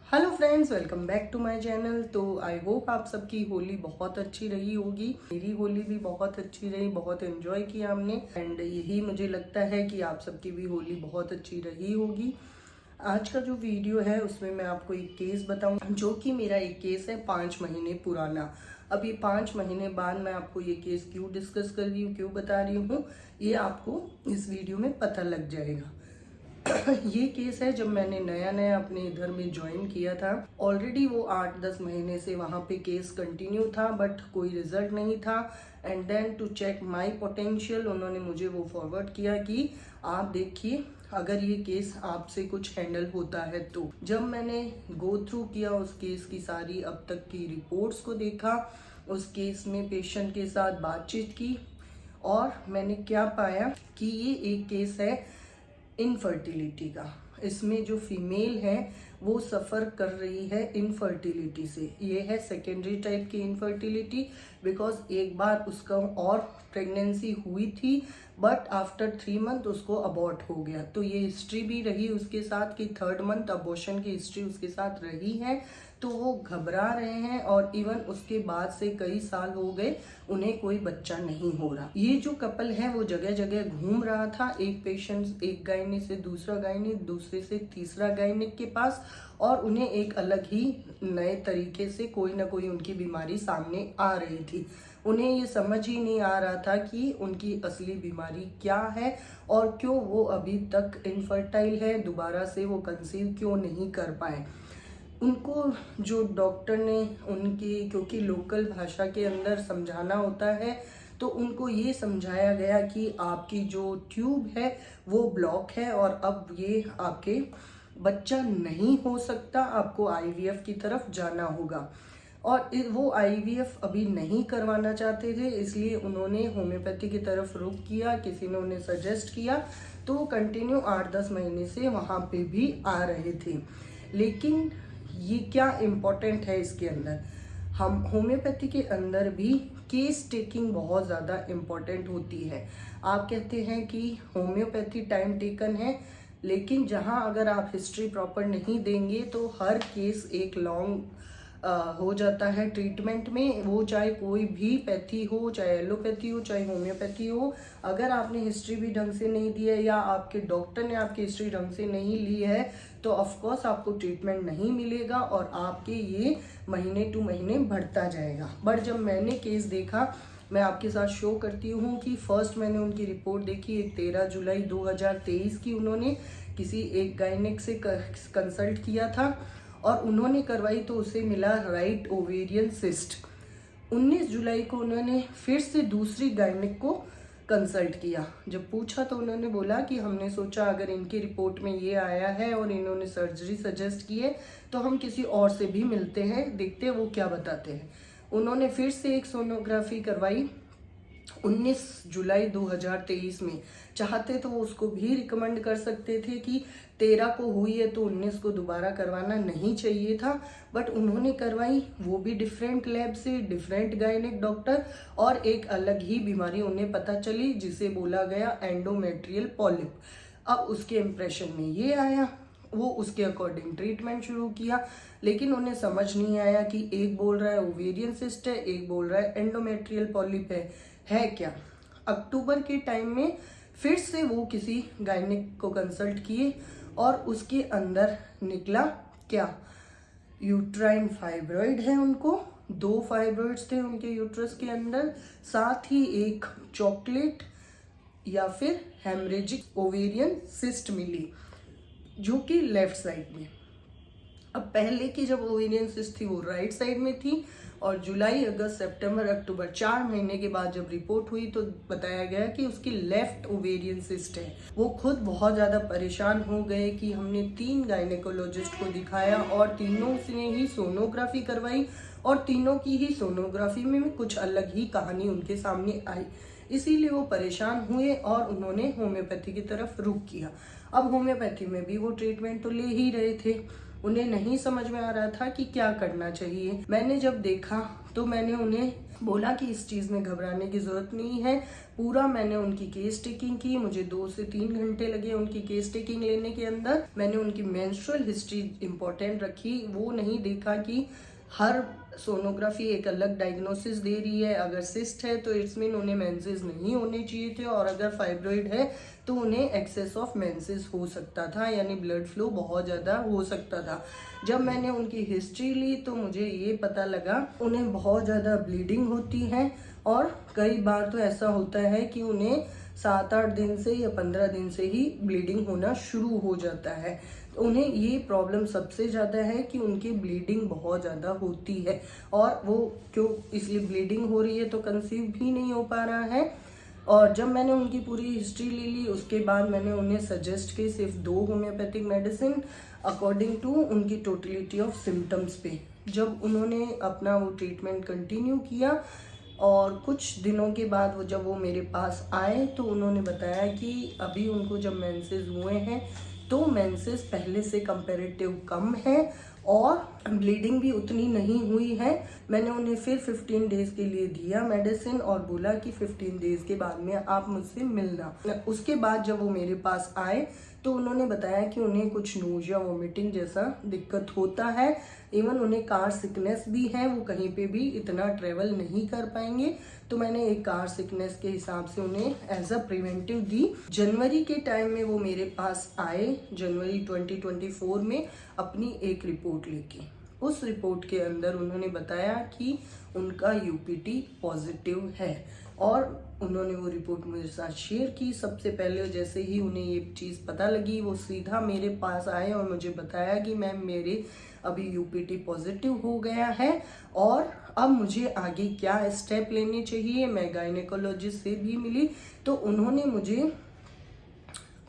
Hello friends, welcome back to my channel. तो I hope आप सबकी होली बहुत अच्छी रही होगी। मेरी होली भी बहुत अच्छी रही, बहुत एंजॉय किया हमने एंड यही मुझे लगता है कि आप सबकी भी होली बहुत अच्छी रही होगी। आज का जो वीडियो है उसमें मैं आपको एक केस बताऊं, जो कि मेरा एक केस है 5 महीने पुराना। अब ये 5 महीने बाद मैं आपको ये केस क्यों डिस्कस कर रही हूँ, क्यों बता रही हूँ, ये आपको इस वीडियो में पता लग जाएगा। ये केस है जब मैंने नया नया अपने इधर में ज्वाइन किया था। ऑलरेडी वो 8-10 महीने से वहाँ पे केस कंटिन्यू था, बट कोई रिजल्ट नहीं था। And then to check my potential उन्होंने मुझे वो फॉरवर्ड किया कि आप देखिए अगर ये केस आपसे कुछ हैंडल होता है तो। जब मैंने गो थ्रू किया उस केस की सारी अब तक की रिपोर्ट्स को देखा, उस केस में पेशेंट के साथ बातचीत की और मैंने क्या पाया कि ये एक केस है इनफर्टिलिटी का। इसमें जो फीमेल है वो सफ़र कर रही है इनफर्टिलिटी से। ये है सेकेंडरी टाइप की इनफर्टिलिटी, बिकॉज एक बार उसका और प्रेगनेंसी हुई थी बट आफ्टर 3 मंथ उसको अबॉर्ट हो गया। तो ये हिस्ट्री भी रही उसके साथ कि 3rd मंथ अबॉर्शन की हिस्ट्री उसके साथ रही है। तो वो घबरा रहे हैं और इवन उसके बाद से कई साल हो गए उन्हें कोई बच्चा नहीं हो रहा। ये जो कपल है वो जगह जगह घूम रहा था, एक पेशेंट एक गायनी से दूसरा गायनिक, दूसरे से तीसरा गायनिक के पास, और उन्हें एक अलग ही नए तरीके से कोई ना कोई उनकी बीमारी सामने आ रही थी। उन्हें ये समझ ही नहीं आ रहा था कि उनकी असली बीमारी क्या है और क्यों वो अभी तक इनफर्टाइल है, दोबारा से वो कंसीव क्यों नहीं कर पाए। उनको जो डॉक्टर ने उनकी, क्योंकि लोकल भाषा के अंदर समझाना होता है, तो उनको ये समझाया गया कि आपकी जो ट्यूब है वो ब्लॉक है और अब ये आपके बच्चा नहीं हो सकता, आपको आईवीएफ की तरफ जाना होगा। और वो आईवीएफ अभी नहीं करवाना चाहते थे, इसलिए उन्होंने होम्योपैथी की तरफ रुख किया। किसी ने उन्हें सजेस्ट किया तो वो कंटिन्यू 8-10 महीने से वहाँ पे भी आ रहे थे। लेकिन ये क्या इम्पोर्टेंट है इसके अंदर, हम होम्योपैथी के अंदर भी केस टेकिंग बहुत ज़्यादा इम्पॉर्टेंट होती है। आप कहते हैं कि होम्योपैथी टाइम टेकन है, लेकिन जहाँ अगर आप हिस्ट्री प्रॉपर नहीं देंगे तो हर केस एक लॉन्ग हो जाता है ट्रीटमेंट में। वो चाहे कोई भी पैथी हो, चाहे एलोपैथी हो, चाहे होम्योपैथी हो, अगर आपने हिस्ट्री भी ढंग से नहीं दी है या आपके डॉक्टर ने आपकी हिस्ट्री ढंग से नहीं ली है तो ऑफकोर्स आपको ट्रीटमेंट नहीं मिलेगा और आपके ये महीने टू महीने बढ़ता जाएगा। बट जब मैंने केस देखा, मैं आपके साथ शो करती हूँ कि फर्स्ट मैंने उनकी रिपोर्ट देखी, एक 13 जुलाई 2023 की उन्होंने किसी एक गायनिक से कंसल्ट किया था और उन्होंने करवाई तो उसे मिला राइट ओवेरियन सिस्ट। 19 जुलाई को उन्होंने फिर से दूसरी गायनिक को कंसल्ट किया। जब पूछा तो उन्होंने बोला कि हमने सोचा अगर इनकी रिपोर्ट में ये आया है और इन्होंने सर्जरी सजेस्ट की है तो हम किसी और से भी मिलते हैं, देखते हैं वो क्या बताते हैं। उन्होंने फिर से एक सोनोग्राफी करवाई 19 जुलाई 2023 में। चाहते तो वो उसको भी रिकमेंड कर सकते थे कि 13 को हुई है तो 19 को दोबारा करवाना नहीं चाहिए था, बट उन्होंने करवाई, वो भी डिफरेंट लैब से, डिफरेंट गायनिक डॉक्टर, और एक अलग ही बीमारी उन्हें पता चली जिसे बोला गया एंडोमेट्रियल पॉलिप। अब उसके इम्प्रेशन में ये आया, वो उसके अकॉर्डिंग ट्रीटमेंट शुरू किया, लेकिन उन्हें समझ नहीं आया कि एक बोल रहा है ओवेरियन सिस्ट है, एक बोल रहा है एंडोमेट्रियल पॉलिप है क्या। अक्टूबर के टाइम में फिर से वो किसी गायनिक को कंसल्ट किए और उसके अंदर निकला क्या, यूट्राइन फाइब्रॉइड है उनको, 2 फाइब्रॉइड्स थे उनके यूट्रस के अंदर, साथ ही एक चॉकलेट या फिर हेमरेजिक ओवेरियन सिस्ट मिली जो कि लेफ्ट साइड में। अब पहले की जब ओवेरियन सिस्ट थी वो राइट साइड में थी और जुलाई, अगस्त, सितंबर, अक्टूबर 4 महीने के बाद जब रिपोर्ट हुई तो बताया गया कि उसकी लेफ्ट ओवेरियन सिस्ट है। वो खुद बहुत ज़्यादा परेशान हो गए कि हमने 3 गायनेकोलॉजिस्ट को दिखाया और तीनों ने ही सोनोग्राफी करवाई और तीनों की ही सोनोग्राफी में कुछ अलग ही कहानी उनके सामने आई। इसीलिए वो परेशान हुए और उन्होंने होम्योपैथी की तरफ रुख किया। अब होम्योपैथी में भी वो ट्रीटमेंट तो ले ही रहे थे, उन्हें नहीं समझ में आ रहा था कि क्या करना चाहिए। मैंने जब देखा तो मैंने उन्हें बोला कि इस चीज़ में घबराने की ज़रूरत नहीं है। पूरा मैंने उनकी केस टेकिंग की, मुझे 2 से 3 घंटे लगे उनकी केस टेकिंग लेने के अंदर। मैंने उनकी मेंस्ट्रुअल हिस्ट्री इम्पोर्टेंट रखी, वो नहीं देखा कि हर सोनोग्राफी एक अलग डायग्नोसिस दे रही है। अगर सिस्ट है तो इट्स मीन उन्हें मेंसेस नहीं होने चाहिए थे, और अगर फाइब्रॉइड है तो उन्हें एक्सेस ऑफ मेंसेस हो सकता था, यानी ब्लड फ्लो बहुत ज़्यादा हो सकता था। जब मैंने उनकी हिस्ट्री ली तो मुझे ये पता लगा उन्हें बहुत ज़्यादा ब्लीडिंग होती है, और कई बार तो ऐसा होता है कि उन्हें 7-8 दिन से या 15 दिन से ही ब्लीडिंग होना शुरू हो जाता है। तो उन्हें ये प्रॉब्लम सबसे ज़्यादा है कि उनकी ब्लीडिंग बहुत ज़्यादा होती है, और वो क्यों इसलिए ब्लीडिंग हो रही है तो कंसीव भी नहीं हो पा रहा है। और जब मैंने उनकी पूरी हिस्ट्री ले ली उसके बाद मैंने उन्हें सजेस्ट की सिर्फ 2 होम्योपैथिक मेडिसिन अकॉर्डिंग टू उनकी टोटलिटी ऑफ सिम्टम्स पे। जब उन्होंने अपना वो ट्रीटमेंट कंटिन्यू किया और कुछ दिनों के बाद जब वो मेरे पास आए तो उन्होंने बताया कि अभी उनको जब मेंसेस हुए हैं तो मेंसेस पहले से कंपैरेटिव कम है और ब्लीडिंग भी उतनी नहीं हुई है। मैंने उन्हें फिर 15 डेज के लिए दिया मेडिसिन और बोला कि 15 डेज के बाद में आप मुझसे मिलना। उसके बाद जब वो मेरे पास आए तो उन्होंने बताया कि उन्हें कुछ नोजिया वोमिटिंग जैसा दिक्कत होता है, इवन उन्हें कार सिकनेस भी है, वो कहीं पे भी इतना ट्रेवल नहीं कर पाएंगे। तो मैंने एक कार सिकनेस के हिसाब से उन्हें एज अ प्रिवेंटिव दी। जनवरी के टाइम में वो मेरे पास आए, जनवरी 2024 में, अपनी एक रिपोर्ट लेके। उस रिपोर्ट के अंदर उन्होंने बताया कि उनका यूपीटी पॉजिटिव है, और उन्होंने वो रिपोर्ट मेरे साथ शेयर की। सबसे पहले जैसे ही उन्हें ये चीज़ पता लगी वो सीधा मेरे पास आए और मुझे बताया कि मैम मेरे अभी यूपीटी पॉजिटिव हो गया है और अब मुझे आगे क्या स्टेप लेने चाहिए। मैं गायनेकोलॉजिस्ट से भी मिली तो उन्होंने मुझे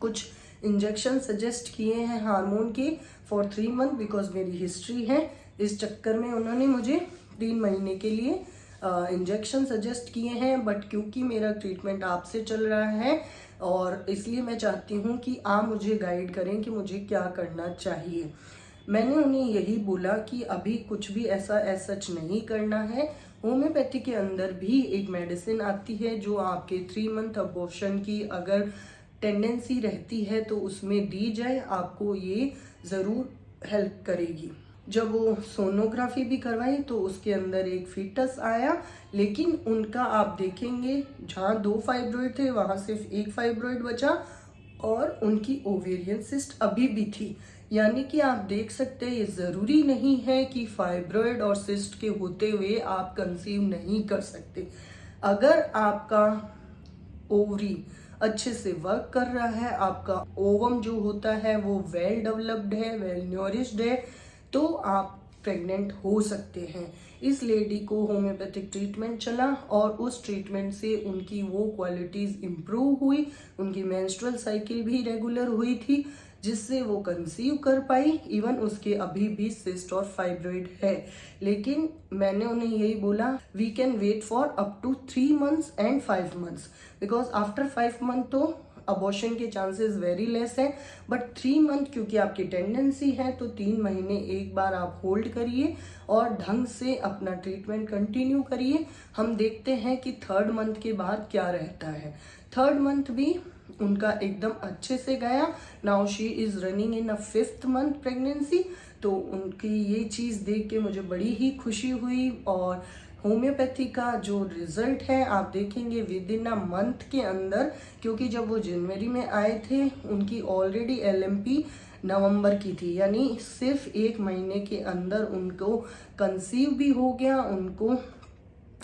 कुछ इंजेक्शन सजेस्ट किए हैं हार्मोन के फॉर 3 मंथ, बिकॉज मेरी हिस्ट्री है। इस चक्कर में उन्होंने मुझे 3 महीने के लिए इंजेक्शन सजेस्ट किए हैं, बट क्योंकि मेरा ट्रीटमेंट आपसे चल रहा है और इसलिए मैं चाहती हूँ कि आप मुझे गाइड करें कि मुझे क्या करना चाहिए। मैंने उन्हें यही बोला कि अभी कुछ भी ऐसा सच नहीं करना है। होम्योपैथी के अंदर भी एक मेडिसिन आती है जो आपके 3 मंथ अबॉर्शन की अगर टेंडेंसी रहती है तो उसमें दी जाए, आपको ये ज़रूर हेल्प करेगी। जब वो सोनोग्राफी भी करवाई तो उसके अंदर एक फीटस आया, लेकिन उनका आप देखेंगे जहाँ 2 फाइब्रॉइड थे वहाँ सिर्फ 1 फाइब्रॉइड बचा और उनकी ओवेरियन सिस्ट अभी भी थी। यानी कि आप देख सकते हैं ये ज़रूरी नहीं है कि फाइब्रॉइड और सिस्ट के होते हुए आप कंसीव नहीं कर सकते। अगर आपका ओवरी अच्छे से वर्क कर रहा है, आपका ओवम जो होता है वो वेल डेवलप्ड है, वेल न्यूरिश्ड है, तो आप प्रेग्नेंट हो सकते हैं। इस लेडी को होम्योपैथिक ट्रीटमेंट चला और उस ट्रीटमेंट से उनकी वो क्वालिटीज़ इम्प्रूव हुई, उनकी मेंस्ट्रुअल साइकिल भी रेगुलर हुई थी जिससे वो कंसीव कर पाई। इवन उसके अभी भी सिस्ट और फाइब्रॉइड है, लेकिन मैंने उन्हें यही बोला we can wait for up to 3 months and 5 months, because after 5 month तो अबॉर्शन के चांसेस वेरी लेस हैं, बट 3 मंथ क्योंकि आपकी टेंडेंसी है तो 3 महीने एक बार आप होल्ड करिए और ढंग से अपना ट्रीटमेंट कंटिन्यू करिए। हम देखते हैं कि 3rd मंथ के बाद क्या रहता है। 3rd मंथ भी उनका एकदम अच्छे से गया। Now she is running in a 5th month pregnancy. तो उनकी ये चीज़ देख के मुझे बड़ी ही खुशी हुई, और होम्योपैथी का जो रिजल्ट है आप देखेंगे विद इन अ मंथ के अंदर, क्योंकि जब वो जनवरी में आए थे उनकी ऑलरेडी LMP नवंबर की थी, यानी सिर्फ 1 महीने के अंदर उनको कंसीव भी हो गया, उनको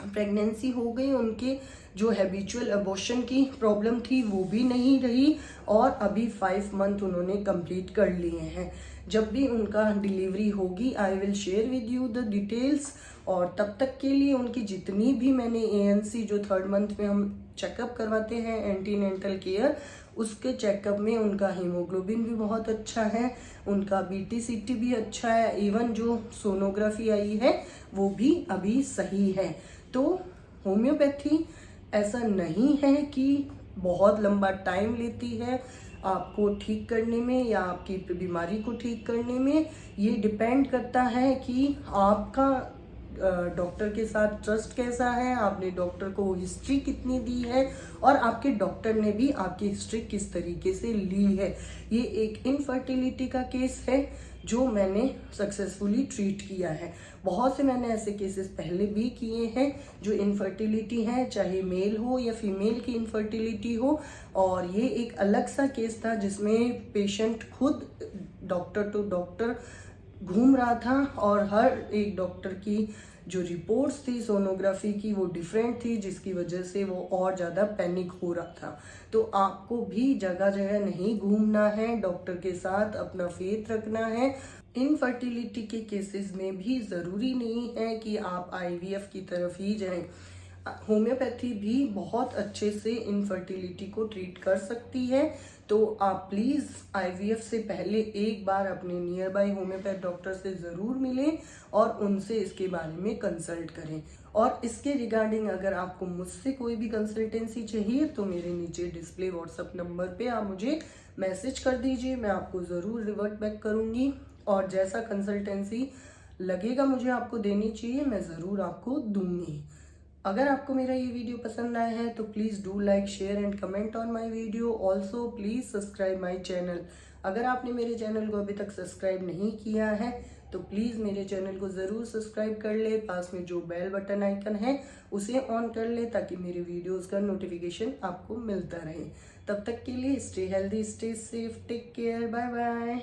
प्रेगनेंसी हो गई, उनके जो हैबिचुअल अबॉर्शन की प्रॉब्लम थी वो भी नहीं रही, और अभी 5 मंथ उन्होंने कंप्लीट कर लिए हैं। जब भी उनका डिलीवरी होगी I will share with you the details, और तब तक के लिए उनकी जितनी भी मैंने ANC जो 3rd मंथ में हम चेकअप करवाते हैं एंटीनेंटल केयर, उसके चेकअप में उनका हीमोग्लोबिन भी बहुत अच्छा है, उनका BT-CT भी अच्छा है, इवन जो सोनोग्राफी आई है वो भी अभी सही है। तो होम्योपैथी ऐसा नहीं है कि बहुत लंबा टाइम लेती है। आपको ठीक करने में या आपकी बीमारी को ठीक करने में। ये डिपेंड करता है कि आपका डॉक्टर के साथ ट्रस्ट कैसा है, आपने डॉक्टर को हिस्ट्री कितनी दी है और आपके डॉक्टर ने भी आपकी हिस्ट्री किस तरीके से ली है। ये एक इनफर्टिलिटी का केस है जो मैंने सक्सेसफुली ट्रीट किया है। बहुत से मैंने ऐसे केसेस पहले भी किए हैं जो इनफर्टिलिटी है, चाहे मेल हो या फीमेल की इनफर्टिलिटी हो। और ये एक अलग सा केस था जिसमें पेशेंट खुद डॉक्टर टू डॉक्टर घूम रहा था और हर एक डॉक्टर की जो रिपोर्ट्स थी सोनोग्राफी की वो डिफरेंट थी, जिसकी वजह से वो और ज़्यादा पैनिक हो रहा था। तो आपको भी जगह जगह नहीं घूमना है, डॉक्टर के साथ अपना फेथ रखना है। इनफर्टिलिटी के केसेस में भी ज़रूरी नहीं है कि आप आईवीएफ की तरफ ही जाएं। होम्योपैथी भी बहुत अच्छे से इनफर्टिलिटी को ट्रीट कर सकती है। तो आप प्लीज़ आईवीएफ से पहले एक बार अपने नियर बाय होम्योपैथ डॉक्टर से ज़रूर मिलें और उनसे इसके बारे में कंसल्ट करें। और इसके रिगार्डिंग अगर आपको मुझसे कोई भी कंसल्टेंसी चाहिए तो मेरे नीचे डिस्प्ले व्हाट्सएप नंबर पे आप मुझे मैसेज कर दीजिए, मैं आपको ज़रूर रिवर्ट बैक करूँगी। और जैसा कंसल्टेंसी लगेगा मुझे आपको देनी चाहिए, मैं ज़रूर आपको दूंगी। अगर आपको मेरा ये वीडियो पसंद आया है तो please do like, share and comment on my video. Also please subscribe my channel. अगर आपने मेरे चैनल को अभी तक सब्सक्राइब नहीं किया है तो प्लीज़ मेरे चैनल को ज़रूर सब्सक्राइब कर ले। पास में जो बेल बटन आइकन है उसे ऑन कर ले ताकि मेरे वीडियोज़ का नोटिफिकेशन आपको मिलता रहे। तब तक के लिए stay healthy, stay safe, take care, bye bye.